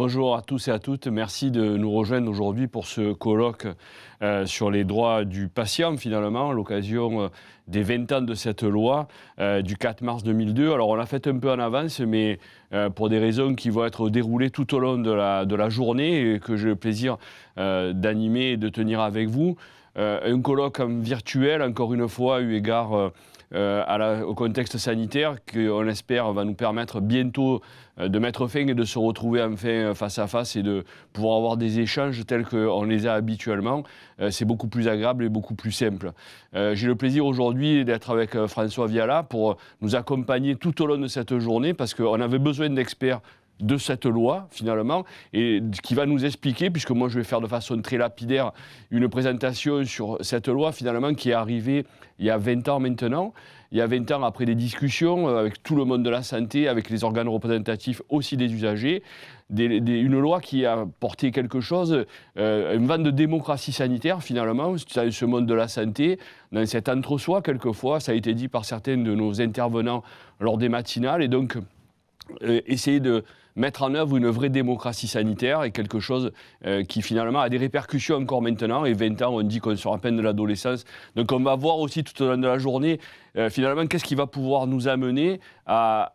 Bonjour à tous et à toutes. Merci de nous rejoindre aujourd'hui pour ce colloque sur les droits du patient, finalement, à l'occasion des 20 ans de cette loi du 4 mars 2002. Alors, on l'a fait un peu en avance, mais pour des raisons qui vont être déroulées tout au long de la journée et que j'ai le plaisir d'animer et de tenir avec vous. Un colloque virtuel, encore une fois, eu égard au contexte sanitaire qu'on espère va nous permettre bientôt de mettre fin et de se retrouver enfin face à face et de pouvoir avoir des échanges tels qu'on les a habituellement. C'est beaucoup plus agréable et beaucoup plus simple. J'ai le plaisir aujourd'hui d'être avec François Viala pour nous accompagner tout au long de cette journée parce qu'on avait besoin d'experts de cette loi, finalement, et qui va nous expliquer, puisque moi je vais faire de façon très lapidaire une présentation sur cette loi, finalement, qui est arrivée il y a 20 ans maintenant. Il y a 20 ans, après des discussions avec tout le monde de la santé, avec les organes représentatifs aussi des usagers, une loi qui a porté quelque chose, un vent de démocratie sanitaire, finalement, dans ce monde de la santé, dans cet entre-soi, quelquefois, ça a été dit par certains de nos intervenants lors des matinales, et donc essayer de mettre en œuvre une vraie démocratie sanitaire et quelque chose qui finalement a des répercussions encore maintenant. Et 20 ans, on dit qu'on sort à peine de l'adolescence. Donc on va voir aussi tout au long de la journée, finalement, qu'est-ce qui va pouvoir nous amener à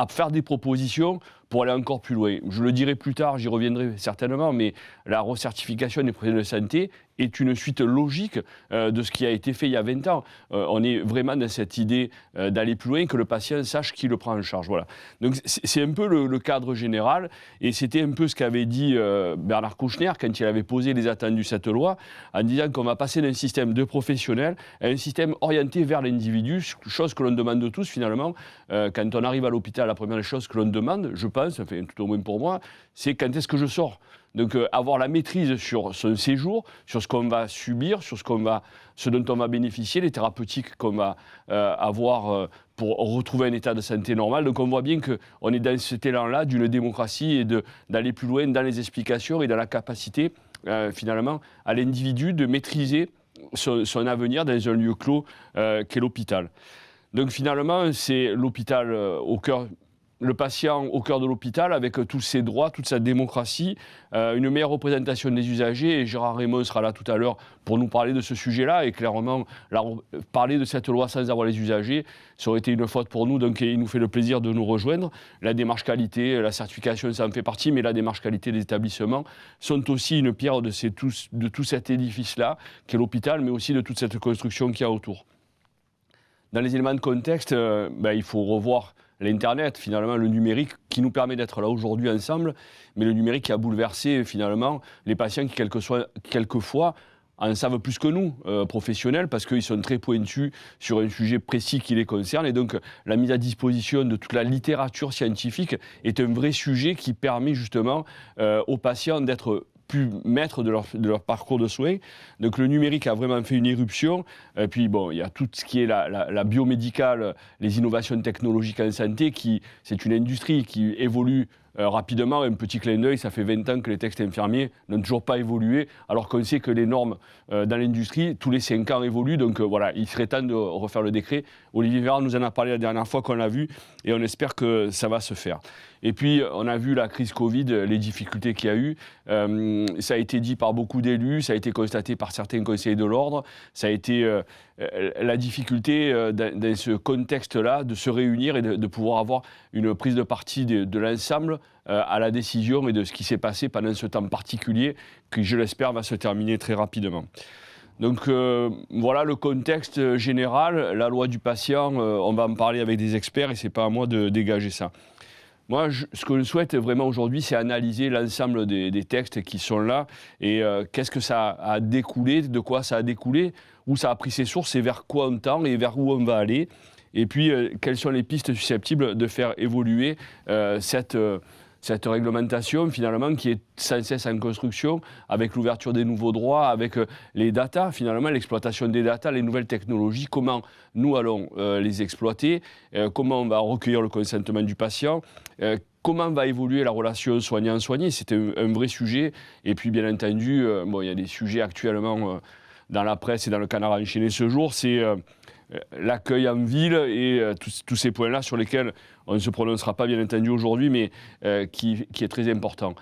faire des propositions pour aller encore plus loin. Je le dirai plus tard, j'y reviendrai certainement, mais la recertification des professionnels de santé est une suite logique de ce qui a été fait il y a 20 ans. On est vraiment dans cette idée d'aller plus loin, que le patient sache qui le prend en charge. Voilà. Donc c'est un peu le cadre général, et c'était un peu ce qu'avait dit Bernard Kouchner quand il avait posé les attendus de cette loi, en disant qu'on va passer d'un système de professionnels à un système orienté vers l'individu, chose que l'on demande tous finalement. Quand on arrive à l'hôpital, la première chose que l'on demande, je pense, enfin, tout au moins pour moi, c'est quand est-ce que je sors. Donc avoir la maîtrise sur son séjour, sur ce qu'on va subir, sur ce dont on va bénéficier, les thérapeutiques qu'on va avoir pour retrouver un état de santé normal. Donc on voit bien qu'on est dans cet élan-là d'une démocratie et d'aller plus loin dans les explications et dans la capacité finalement à l'individu de maîtriser son avenir dans un lieu clos qu'est l'hôpital. Donc finalement, c'est l'hôpital au cœur. Le patient au cœur de l'hôpital, avec tous ses droits, toute sa démocratie, une meilleure représentation des usagers. Et Gérard Raymond sera là tout à l'heure pour nous parler de ce sujet-là. Et clairement, parler de cette loi sans avoir les usagers, ça aurait été une faute pour nous. Donc il nous fait le plaisir de nous rejoindre. La démarche qualité, la certification, ça en fait partie, mais la démarche qualité des établissements sont aussi une pierre de tout cet édifice-là, qui est l'hôpital, mais aussi de toute cette construction qu'il y a autour. Dans les éléments de contexte, il faut revoir l'Internet, finalement, le numérique qui nous permet d'être là aujourd'hui ensemble, mais le numérique qui a bouleversé finalement les patients qui, quelquefois, en savent plus que nous, professionnels, parce qu'ils sont très pointus sur un sujet précis qui les concerne. Et donc, la mise à disposition de toute la littérature scientifique est un vrai sujet qui permet justement aux patients d'être plus maîtres de leur parcours de soins. Donc le numérique a vraiment fait une éruption. Et puis bon, il y a tout ce qui est la biomédicale, les innovations technologiques en santé, c'est une industrie qui évolue rapidement. Un petit clin d'œil, ça fait 20 ans que les textes infirmiers n'ont toujours pas évolué, alors qu'on sait que les normes dans l'industrie, tous les 5 ans évoluent. Donc voilà, il serait temps de refaire le décret. Olivier Véran nous en a parlé la dernière fois qu'on l'a vu, et on espère que ça va se faire. Et puis, on a vu la crise Covid, les difficultés qu'il y a eu. Ça a été dit par beaucoup d'élus, ça a été constaté par certains conseillers de l'ordre. Ça a été la difficulté dans ce contexte-là de se réunir et de pouvoir avoir une prise de parti de l'ensemble à la décision et de ce qui s'est passé pendant ce temps particulier qui, je l'espère, va se terminer très rapidement. Donc voilà le contexte général. La loi du patient, on va en parler avec des experts et ce n'est pas à moi de dégager ça. Moi, ce que je souhaite vraiment aujourd'hui, c'est analyser l'ensemble des textes qui sont là et qu'est-ce que ça a découlé, de quoi ça a découlé, où ça a pris ses sources et vers quoi on tend et vers où on va aller. Et puis, quelles sont les pistes susceptibles de faire évoluer cette réglementation, finalement, qui est sans cesse en construction, avec l'ouverture des nouveaux droits, avec les data, finalement, l'exploitation des data, les nouvelles technologies, comment nous allons les exploiter, comment on va recueillir le consentement du patient, comment va évoluer la relation soignant-soigné, c'est un vrai sujet. Et puis, bien entendu, il y a des sujets actuellement dans la presse et dans le Canard enchaîné ce jour, c'est l'accueil en ville et tous ces points-là sur lesquels on ne se prononcera pas bien entendu aujourd'hui, mais qui est très important.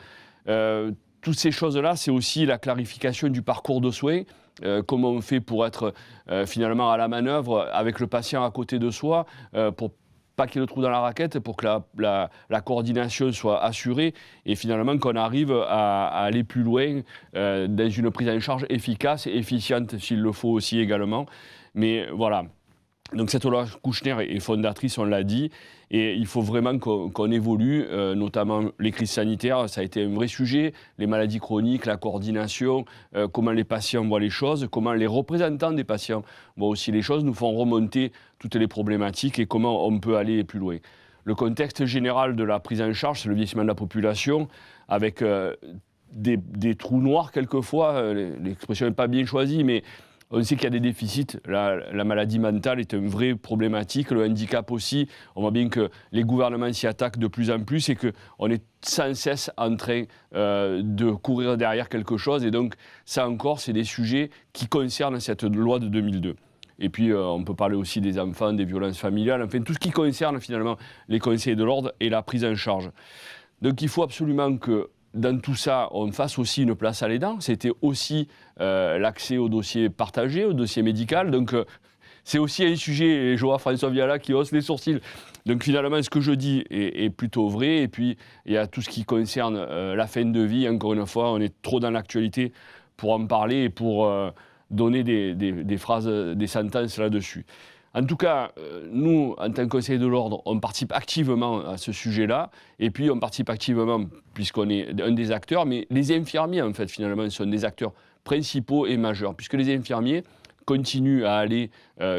Toutes ces choses-là, c'est aussi la clarification du parcours de soins. Comment on fait pour être finalement à la manœuvre avec le patient à côté de soi, pour pas qu'il y ait le trou dans la raquette, pour que la coordination soit assurée et finalement qu'on arrive à aller plus loin dans une prise en charge efficace et efficiente s'il le faut aussi également. Mais voilà. Donc cette loi Kouchner est fondatrice, on l'a dit, et il faut vraiment qu'on évolue, notamment les crises sanitaires, ça a été un vrai sujet, les maladies chroniques, la coordination, comment les patients voient les choses, comment les représentants des patients voient aussi les choses, nous font remonter toutes les problématiques et comment on peut aller plus loin. Le contexte général de la prise en charge, c'est le vieillissement de la population, avec des trous noirs quelquefois, l'expression n'est pas bien choisie, mais on sait qu'il y a des déficits. La maladie mentale est une vraie problématique. Le handicap aussi. On voit bien que les gouvernements s'y attaquent de plus en plus et qu'on est sans cesse en train de courir derrière quelque chose. Et donc, ça encore, c'est des sujets qui concernent cette loi de 2002. Et puis, on peut parler aussi des enfants, des violences familiales, enfin, tout ce qui concerne finalement les conseils de l'ordre et la prise en charge. Donc, il faut absolument que dans tout ça, on fasse aussi une place à l'aidant. C'était aussi l'accès au dossier partagé, au dossier médical. Donc, c'est aussi un sujet, et je vois François Viala qui hausse les sourcils. Donc, finalement, ce que je dis est plutôt vrai. Et puis, il y a tout ce qui concerne la fin de vie. Encore une fois, on est trop dans l'actualité pour en parler et pour donner des phrases, des sentences là-dessus. En tout cas, nous, en tant que Conseil de l'Ordre, on participe activement à ce sujet-là. Et puis, on participe activement, puisqu'on est un des acteurs, mais les infirmiers, en fait, finalement, sont des acteurs principaux et majeurs, puisque les infirmiers continuent à aller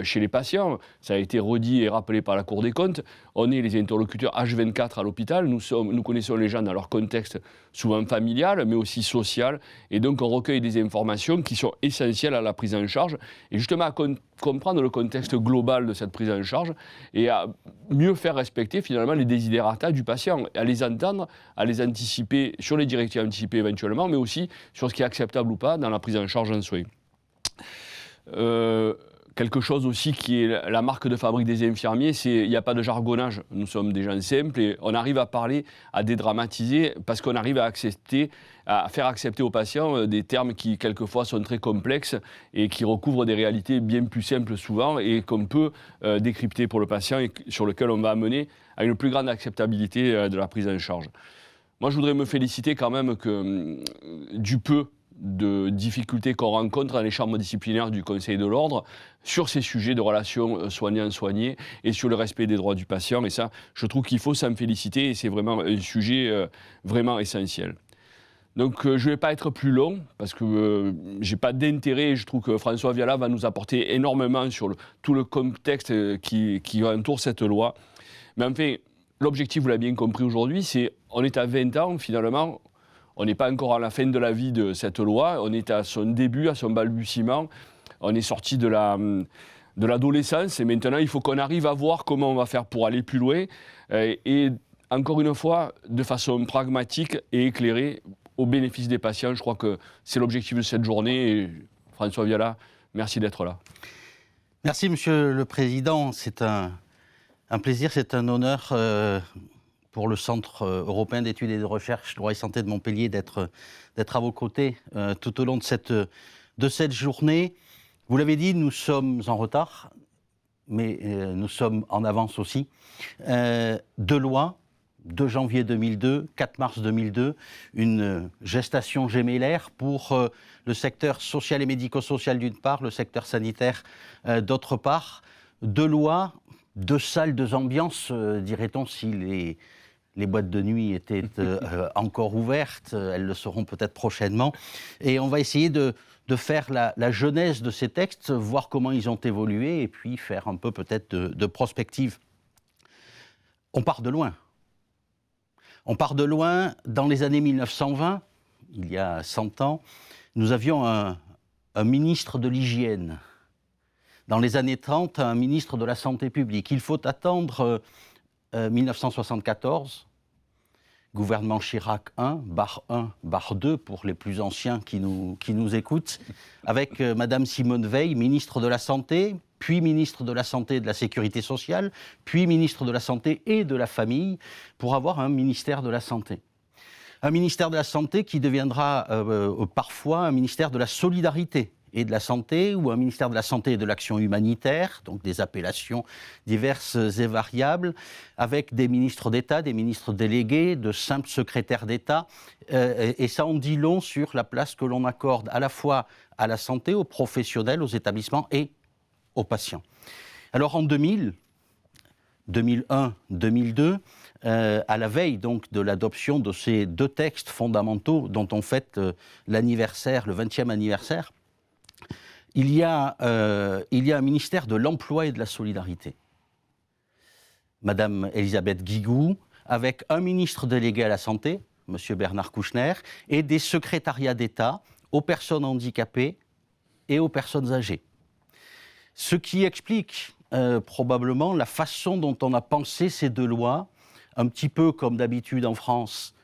chez les patients. Ça a été redit et rappelé par la Cour des comptes. On est les interlocuteurs H24 à l'hôpital. Nous connaissons les gens dans leur contexte souvent familial, mais aussi social. Et donc, on recueille des informations qui sont essentielles à la prise en charge. Et justement, à comprendre le contexte global de cette prise en charge et à mieux faire respecter finalement les desiderata du patient, à les entendre, à les anticiper sur les directives anticipées éventuellement, mais aussi sur ce qui est acceptable ou pas dans la prise en charge en soins. Quelque chose aussi qui est la marque de fabrique des infirmiers, c'est il n'y a pas de jargonnage. Nous sommes des gens simples et on arrive à parler, à dédramatiser, parce qu'on arrive à faire accepter aux patients des termes qui, quelquefois, sont très complexes et qui recouvrent des réalités bien plus simples souvent et qu'on peut décrypter pour le patient et sur lequel on va amener à une plus grande acceptabilité de la prise en charge. Moi, je voudrais me féliciter quand même du peu de difficultés qu'on rencontre dans les chambres disciplinaires du Conseil de l'Ordre sur ces sujets de relations soignants-soignés et sur le respect des droits du patient. Et ça, je trouve qu'il faut s'en féliciter et c'est vraiment un sujet vraiment essentiel. Donc, je ne vais pas être plus long parce que je n'ai pas d'intérêt. Je trouve que François Viala va nous apporter énormément sur tout le contexte qui entoure cette loi. Mais enfin, l'objectif, vous l'avez bien compris aujourd'hui, c'est on est à 20 ans finalement. On n'est pas encore à la fin de la vie de cette loi, on est à son début, à son balbutiement. On est sorti de l'adolescence et maintenant il faut qu'on arrive à voir comment on va faire pour aller plus loin. Et encore une fois, de façon pragmatique et éclairée, au bénéfice des patients. Je crois que c'est l'objectif de cette journée. Et François Viala, merci d'être là. Merci Monsieur le Président. C'est un plaisir, c'est un honneur pour le Centre européen d'études et de recherche droit et santé de Montpellier d'être à vos côtés tout au long de cette journée. Vous l'avez dit, nous sommes en retard, mais nous sommes en avance aussi. 2 lois, 2 janvier 2002, 4 mars 2002, une gestation gémellaire pour le secteur social et médico-social d'une part, le secteur sanitaire d'autre part. 2 lois, 2 salles, 2 ambiances, dirait-on, si les boîtes de nuit étaient encore ouvertes, elles le seront peut-être prochainement. Et on va essayer de faire la genèse de ces textes, voir comment ils ont évolué et puis faire un peu peut-être de prospective. On part de loin. On part de loin. Dans les années 1920, il y a 100 ans, nous avions un ministre de l'hygiène. Dans les années 30, un ministre de la santé publique. Il faut attendre 1974, gouvernement Chirac 1, barre 1, barre 2 pour les plus anciens qui nous écoutent, avec Madame Simone Veil, ministre de la Santé, puis ministre de la Santé et de la Sécurité sociale, puis ministre de la Santé et de la Famille, pour avoir un ministère de la Santé. Un ministère de la Santé qui deviendra parfois un ministère de la solidarité et de la santé, ou un ministère de la Santé et de l'Action humanitaire, donc des appellations diverses et variables, avec des ministres d'État, des ministres délégués, de simples secrétaires d'État. Et ça en dit long sur la place que l'on accorde à la fois à la santé, aux professionnels, aux établissements et aux patients. Alors en 2000, 2001, 2002, à la veille donc de l'adoption de ces deux textes fondamentaux dont on fête l'anniversaire, le 20e anniversaire, il y a un ministère de l'Emploi et de la Solidarité. Madame Elisabeth Guigou, avec un ministre délégué à la Santé, Monsieur Bernard Kouchner, et des secrétariats d'État aux personnes handicapées et aux personnes âgées. Ce qui explique probablement la façon dont on a pensé ces deux lois, un petit peu comme d'habitude en France,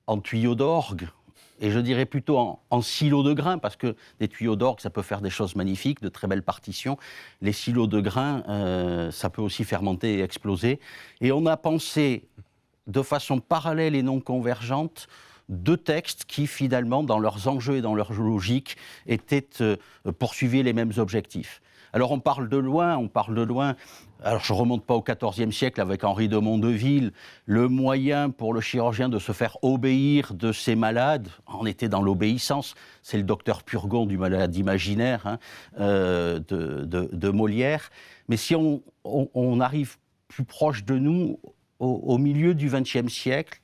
en tuyau d'orgue, et je dirais plutôt en silos de grains, parce que des tuyaux d'orgue, ça peut faire des choses magnifiques, de très belles partitions. Les silos de grains, ça peut aussi fermenter et exploser. Et on a pensé de façon parallèle et non convergente deux textes qui, finalement, dans leurs enjeux et dans leur logique, poursuivaient les mêmes objectifs. Alors on parle de loin, alors je ne remonte pas au XIVe siècle avec Henri de Mondeville, le moyen pour le chirurgien de se faire obéir de ses malades, on était dans l'obéissance, c'est le docteur Purgon du malade imaginaire de Molière, mais si on arrive plus proche de nous, au milieu du XXe siècle,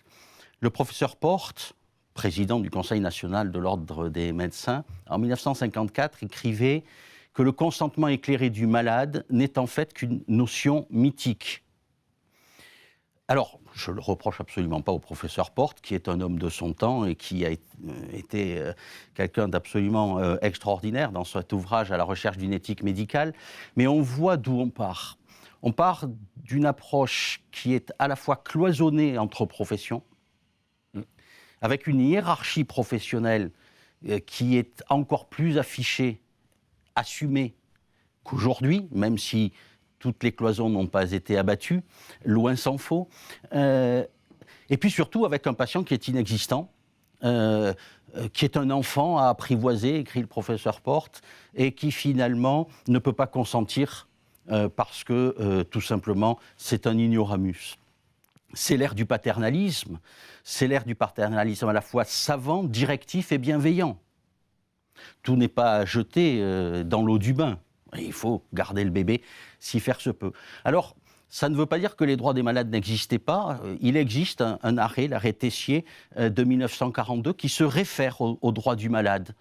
le professeur Porte, président du Conseil national de l'Ordre des médecins, en 1954 écrivait que le consentement éclairé du malade n'est en fait qu'une notion mythique. Alors, je ne le reproche absolument pas au professeur Porte, qui est un homme de son temps et qui a été quelqu'un d'absolument extraordinaire dans cet ouvrage à la recherche d'une éthique médicale, mais on voit d'où on part. On part d'une approche qui est à la fois cloisonnée entre professions, avec une hiérarchie professionnelle qui est encore plus affichée, assumée qu'aujourd'hui, même si toutes les cloisons n'ont pas été abattues, loin s'en faut. Et puis surtout avec un patient qui est inexistant, qui est un enfant à apprivoiser, écrit le professeur Porte, et qui finalement ne peut pas consentir parce que tout simplement c'est un ignoramus. C'est l'ère du paternalisme, à la fois savant, directif et bienveillant. Tout n'est pas à jeter dans l'eau du bain. Il faut garder le bébé, si faire se peut. Alors, ça ne veut pas dire que les droits des malades n'existaient pas. Il existe un arrêt, l'arrêt Tessier de 1942, qui se réfère aux droits du malade.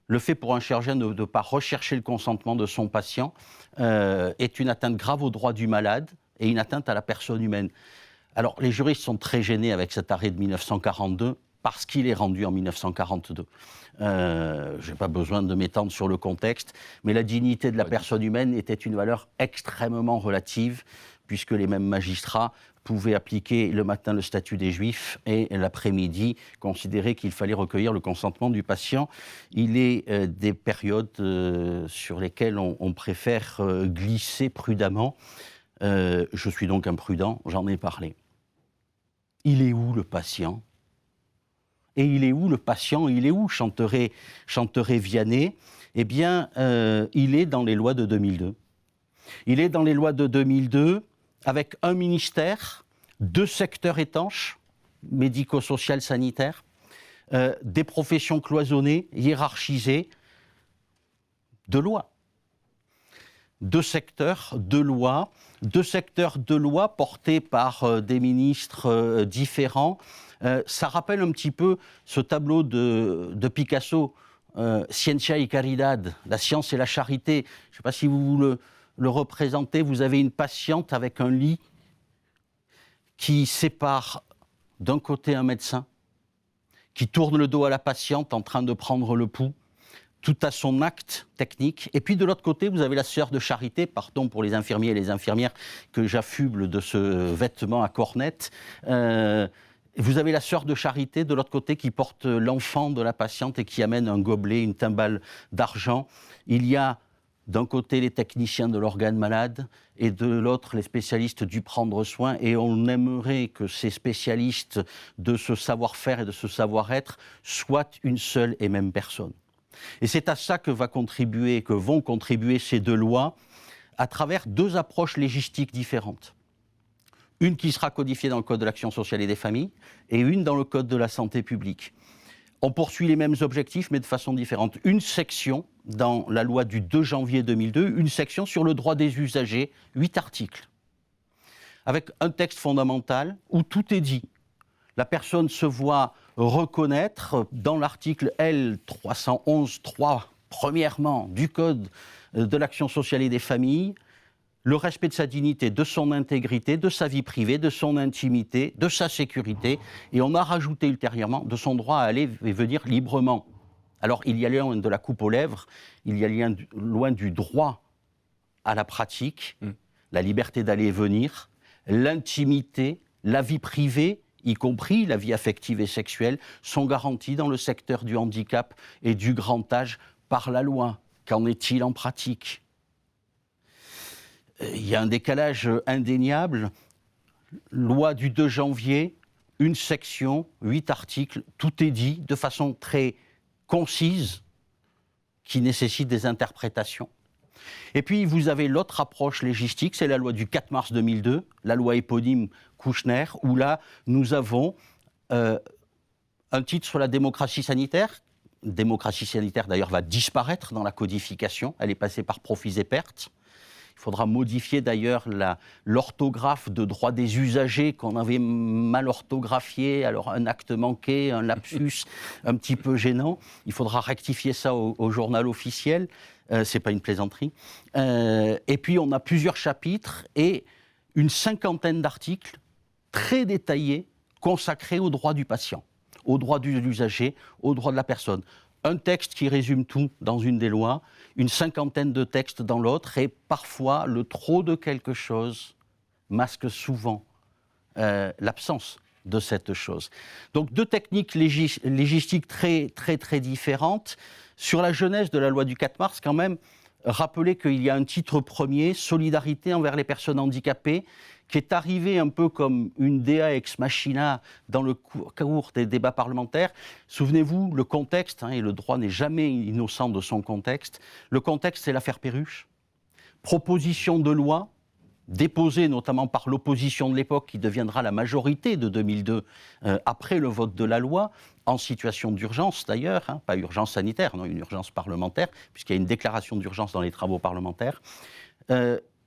Le fait pour un chirurgien de ne pas rechercher le consentement de son patient est une atteinte grave aux droits du malade et une atteinte à la personne humaine. Alors, les juristes sont très gênés avec cet arrêt de 1942 parce qu'il est rendu en 1942. Je n'ai pas besoin de m'étendre sur le contexte, mais la dignité de la personne humaine était une valeur extrêmement relative, puisque les mêmes magistrats pouvaient appliquer le matin le statut des Juifs et l'après-midi considérer qu'il fallait recueillir le consentement du patient. Il est des périodes sur lesquelles on préfère glisser prudemment. Je suis donc imprudent, j'en ai parlé. Il est où le patient ? Et il est où le patient ? Il est où, chanterait Vianney ? Eh bien, il est dans les lois de 2002. Il est dans les lois de 2002 avec un ministère, deux secteurs étanches, médico-social, sanitaire, des professions cloisonnées, hiérarchisées, de lois. Deux secteurs de loi portés par des ministres différents. Ça rappelle un petit peu ce tableau de Picasso, Ciencia y Caridad, la science et la charité. Je ne sais pas si vous le représentez, vous avez une patiente avec un lit qui sépare d'un côté un médecin, qui tourne le dos à la patiente en train de prendre le pouls, tout à son acte technique. Et puis de l'autre côté, vous avez la sœur de charité, pardon pour les infirmiers et les infirmières que j'affuble de ce vêtement à cornette. Vous avez la sœur de charité de l'autre côté qui porte l'enfant de la patiente et qui amène un gobelet, une timbale d'argent. Il y a d'un côté les techniciens de l'organe malade et de l'autre les spécialistes du prendre soin, et on aimerait que ces spécialistes de ce savoir-faire et de ce savoir-être soient une seule et même personne. Et c'est à ça que vont contribuer ces deux lois à travers deux approches légistiques différentes. Une qui sera codifiée dans le Code de l'action sociale et des familles et une dans le Code de la santé publique. On poursuit les mêmes objectifs, mais de façon différente. Une section dans la loi du 2 janvier 2002, une section sur le droit des usagers, 8 articles, avec un texte fondamental où tout est dit. La personne se voit reconnaître dans l'article L311.3, premièrement, du Code de l'action sociale et des familles, le respect de sa dignité, de son intégrité, de sa vie privée, de son intimité, de sa sécurité, et on a rajouté ultérieurement de son droit à aller et venir librement. Alors il y a loin de la coupe aux lèvres, il y a loin du droit à la pratique, la liberté d'aller et venir, l'intimité, la vie privée, y compris la vie affective et sexuelle, sont garanties dans le secteur du handicap et du grand âge par la loi. Qu'en est-il en pratique ? Il y a un décalage indéniable. Loi du 2 janvier, une section, 8 articles, tout est dit de façon très concise, qui nécessite des interprétations. Et puis vous avez l'autre approche légistique, c'est la loi du 4 mars 2002, la loi éponyme Kouchner, où là nous avons un titre sur la démocratie sanitaire. Démocratie sanitaire d'ailleurs va disparaître dans la codification, elle est passée par profits et pertes. Il faudra modifier d'ailleurs l'orthographe de droit des usagers qu'on avait mal orthographié, alors un acte manqué, un lapsus un petit peu gênant. Il faudra rectifier ça au journal officiel, c'est pas une plaisanterie. Et puis on a plusieurs chapitres et une cinquantaine d'articles très détaillés consacrés aux droits du patient, aux droits de l'usager, aux droits de la personne. Un texte qui résume tout dans une des lois, une cinquantaine de textes dans l'autre, et parfois le trop de quelque chose masque souvent l'absence de cette chose. Donc deux techniques légistiques très, très, très différentes. Sur la genèse de la loi du 4 mars, quand même, rappelez qu'il y a un titre premier, Solidarité envers les personnes handicapées, qui est arrivé un peu comme une dea ex machina dans le cours des débats parlementaires. Souvenez-vous, le contexte, et le droit n'est jamais innocent de son contexte, le contexte, c'est l'affaire Perruche. Proposition de loi, déposée notamment par l'opposition de l'époque, qui deviendra la majorité de 2002, après le vote de la loi, en situation d'urgence d'ailleurs, pas urgence sanitaire, non, une urgence parlementaire, puisqu'il y a une déclaration d'urgence dans les travaux parlementaires.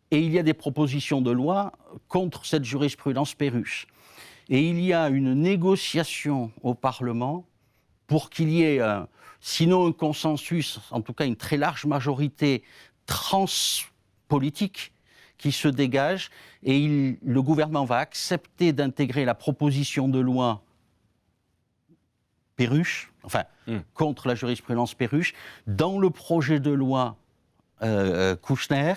Et il y a des propositions de loi contre cette jurisprudence Perruche. Et il y a une négociation au Parlement pour qu'il y ait, sinon un consensus, en tout cas une très large majorité transpolitique qui se dégage. Et le gouvernement va accepter d'intégrer la proposition de loi Perruche, contre la jurisprudence Perruche, dans le projet de loi Kouchner,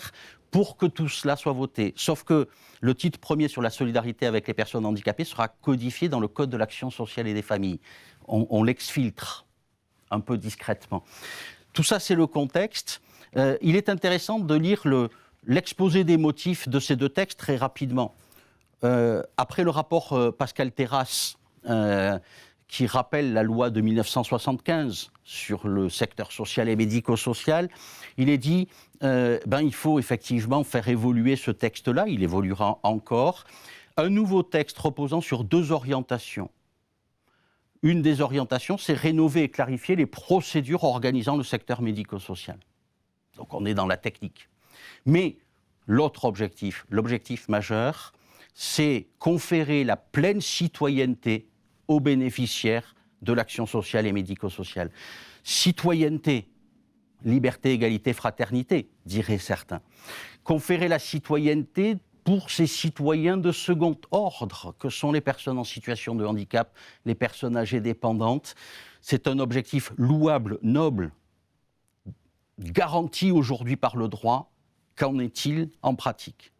pour que tout cela soit voté. Sauf que le titre premier sur la solidarité avec les personnes handicapées sera codifié dans le Code de l'action sociale et des familles. On l'exfiltre un peu discrètement. Tout ça, c'est le contexte. Il est intéressant de lire l'exposé des motifs de ces deux textes très rapidement. Après le rapport Pascal Terrasse, qui rappelle la loi de 1975 sur le secteur social et médico-social, il est dit il faut effectivement faire évoluer ce texte-là, il évoluera encore. Un nouveau texte reposant sur deux orientations. Une des orientations, c'est rénover et clarifier les procédures organisant le secteur médico-social. Donc on est dans la technique. Mais l'autre objectif, l'objectif majeur, c'est conférer la pleine citoyenneté aux bénéficiaires de l'action sociale et médico-sociale. Citoyenneté, liberté, égalité, fraternité, diraient certains. Conférer la citoyenneté pour ces citoyens de second ordre, que sont les personnes en situation de handicap, les personnes âgées dépendantes. C'est un objectif louable, noble, garanti aujourd'hui par le droit. Qu'en est-il en pratique ?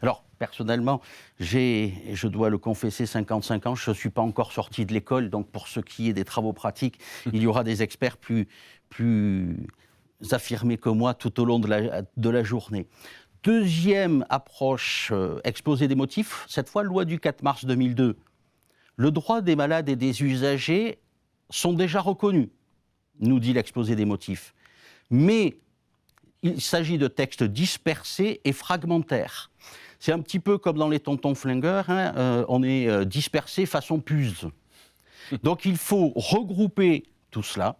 Alors, personnellement, je dois le confesser, 55 ans, je ne suis pas encore sorti de l'école, donc pour ce qui est des travaux pratiques, il y aura des experts plus affirmé que moi tout au long de la journée. Deuxième approche, exposé des motifs, cette fois loi du 4 mars 2002. Le droit des malades et des usagers sont déjà reconnus, nous dit l'exposé des motifs. Mais il s'agit de textes dispersés et fragmentaires. C'est un petit peu comme dans les tontons flingueurs, on est dispersé façon puce. Donc il faut regrouper tout cela.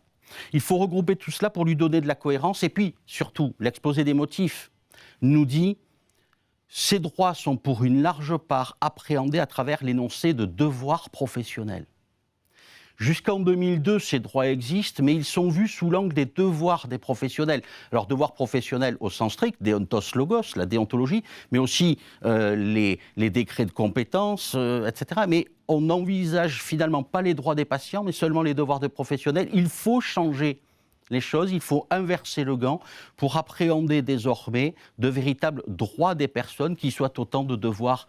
Il faut regrouper tout cela pour lui donner de la cohérence. Et puis, surtout, l'exposé des motifs nous dit « Ces droits sont pour une large part appréhendés à travers l'énoncé de devoirs professionnels ». Jusqu'en 2002, ces droits existent, mais ils sont vus sous l'angle des devoirs des professionnels. Alors, devoirs professionnels au sens strict, déontos logos, la déontologie, mais aussi les décrets de compétences, etc. Mais on n'envisage finalement pas les droits des patients, mais seulement les devoirs des professionnels. Il faut changer les choses, il faut inverser le gant pour appréhender désormais de véritables droits des personnes qui soient autant de devoirs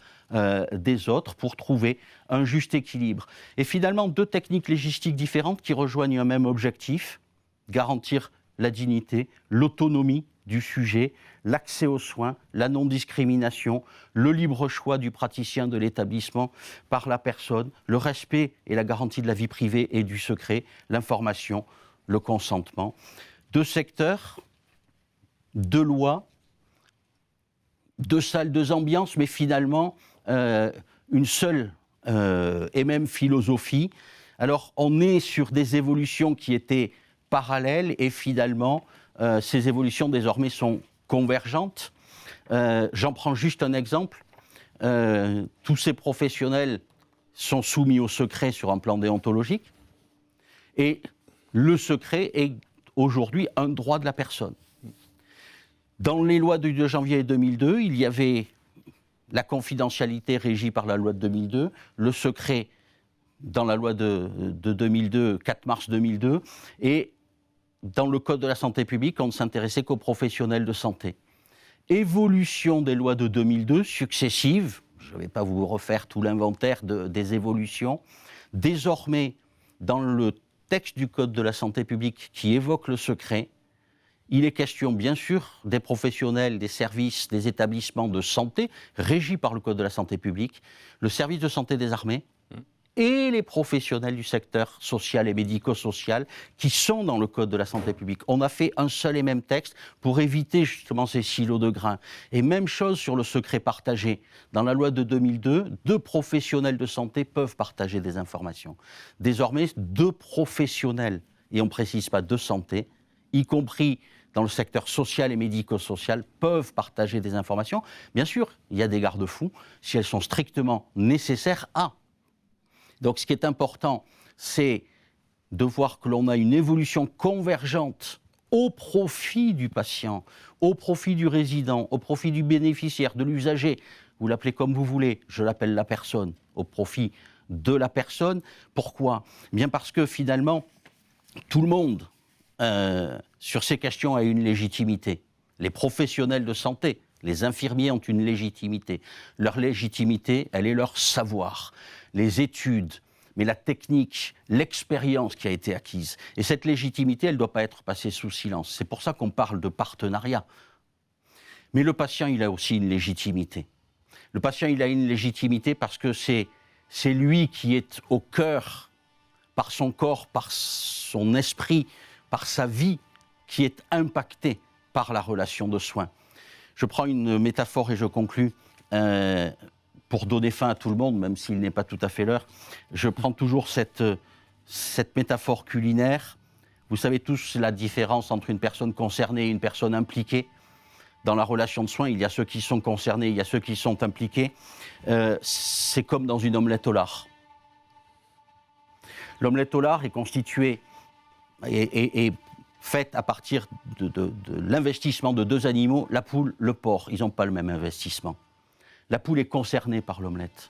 des autres pour trouver un juste équilibre. Et finalement, deux techniques légistiques différentes qui rejoignent un même objectif, garantir la dignité, l'autonomie du sujet, l'accès aux soins, la non-discrimination, le libre choix du praticien de l'établissement par la personne, le respect et la garantie de la vie privée et du secret, l'information, le consentement. Deux secteurs, deux lois, deux salles, deux ambiances, mais finalement une seule et même philosophie. Alors on est sur des évolutions qui étaient parallèles et finalement ces évolutions désormais sont convergentes. J'en prends juste un exemple. Tous ces professionnels sont soumis au secret sur un plan déontologique et le secret est aujourd'hui un droit de la personne. Dans les lois du 2 janvier 2002, il y avait la confidentialité régie par la loi de 2002, le secret dans la loi de 2002, 4 mars 2002, et dans le Code de la santé publique, on ne s'intéressait qu'aux professionnels de santé. Évolution des lois de 2002, successives, je ne vais pas vous refaire tout l'inventaire des évolutions. Désormais, dans le texte du Code de la santé publique qui évoque le secret, il est question bien sûr des professionnels, des services, des établissements de santé régis par le Code de la santé publique, le service de santé des armées et les professionnels du secteur social et médico-social qui sont dans le Code de la santé publique. On a fait un seul et même texte pour éviter justement ces silos de grains. Et même chose sur le secret partagé. Dans la loi de 2002, 2 professionnels de santé peuvent partager des informations. Désormais, 2 professionnels, et on ne précise pas de santé, y compris dans le secteur social et médico-social, peuvent partager des informations. Bien sûr, il y a des garde-fous si elles sont strictement nécessaires à. Donc ce qui est important, c'est de voir que l'on a une évolution convergente au profit du patient, au profit du résident, au profit du bénéficiaire, de l'usager. Vous l'appelez comme vous voulez, je l'appelle la personne, au profit de la personne. Pourquoi ? Bien parce que finalement, tout le monde, sur ces questions, a une légitimité. Les professionnels de santé, les infirmiers ont une légitimité. Leur légitimité, elle est leur savoir. Les études, mais la technique, l'expérience qui a été acquise. Et cette légitimité, elle ne doit pas être passée sous silence. C'est pour ça qu'on parle de partenariat. Mais le patient, il a aussi une légitimité. Le patient, il a une légitimité parce que c'est lui qui est au cœur, par son corps, par son esprit, par sa vie, qui est impacté par la relation de soins. Je prends une métaphore et je conclus. Pour donner fin à tout le monde, même s'il n'est pas tout à fait l'heure, je prends toujours cette métaphore culinaire. Vous savez tous la différence entre une personne concernée et une personne impliquée. Dans la relation de soins, il y a ceux qui sont concernés, il y a ceux qui sont impliqués. C'est comme dans une omelette au lard. L'omelette au lard est constituée et faite à partir de l'investissement de 2 animaux, la poule, le porc. Ils n'ont pas le même investissement. La poule est concernée par l'omelette.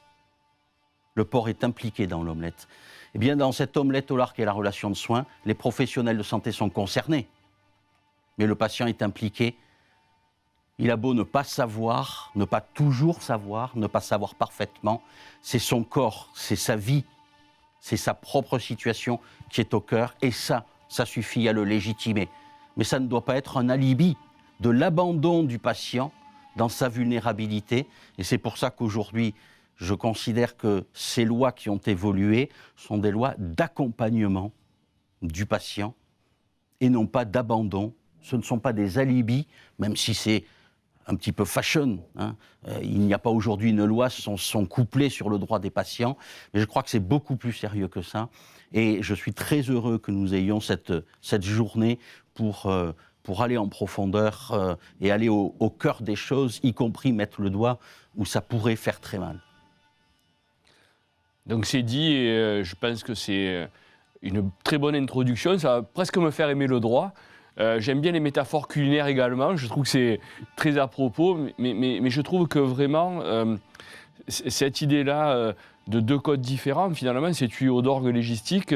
Le porc est impliqué dans l'omelette. Eh bien, dans cette omelette au lard qui est la relation de soins, les professionnels de santé sont concernés. Mais le patient est impliqué. Il a beau ne pas savoir, ne pas toujours savoir, ne pas savoir parfaitement. C'est son corps, c'est sa vie, c'est sa propre situation qui est au cœur. Et ça suffit à le légitimer. mais ça ne doit pas être un alibi de l'abandon du patient dans sa vulnérabilité. Et c'est pour ça qu'aujourd'hui, je considère que ces lois qui ont évolué sont des lois d'accompagnement du patient et non pas d'abandon. Ce ne sont pas des alibis, même si c'est un petit peu fashion. Il n'y a pas aujourd'hui une loi, sont couplés sur le droit des patients, mais je crois que c'est beaucoup plus sérieux que ça. Et je suis très heureux que nous ayons cette journée pour aller en profondeur et aller au cœur des choses, y compris mettre le doigt où ça pourrait faire très mal. Donc c'est dit, et je pense que c'est une très bonne introduction. Ça va presque me faire aimer le droit. J'aime bien les métaphores culinaires également. Je trouve que c'est très à propos. Mais je trouve que vraiment, cette idée-là de deux codes différents, finalement, ces tuyaux d'orgue légistique,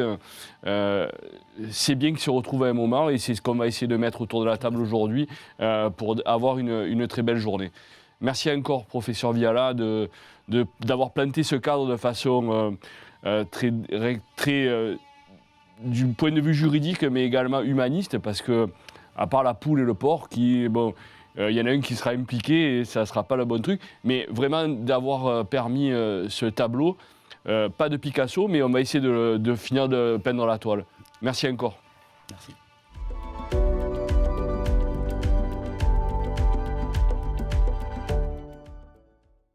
c'est bien qu'ils se retrouvent à un moment. Et c'est ce qu'on va essayer de mettre autour de la table aujourd'hui pour avoir une très belle journée. Merci encore, professeur Viala, d'avoir planté ce cadre de façon très du point de vue juridique, mais également humaniste, parce que, à part la poule et le porc, il y en a un qui sera impliqué et ça ne sera pas le bon truc, mais vraiment d'avoir permis ce tableau, pas de Picasso, mais on va essayer de finir de peindre la toile. Merci encore. Merci.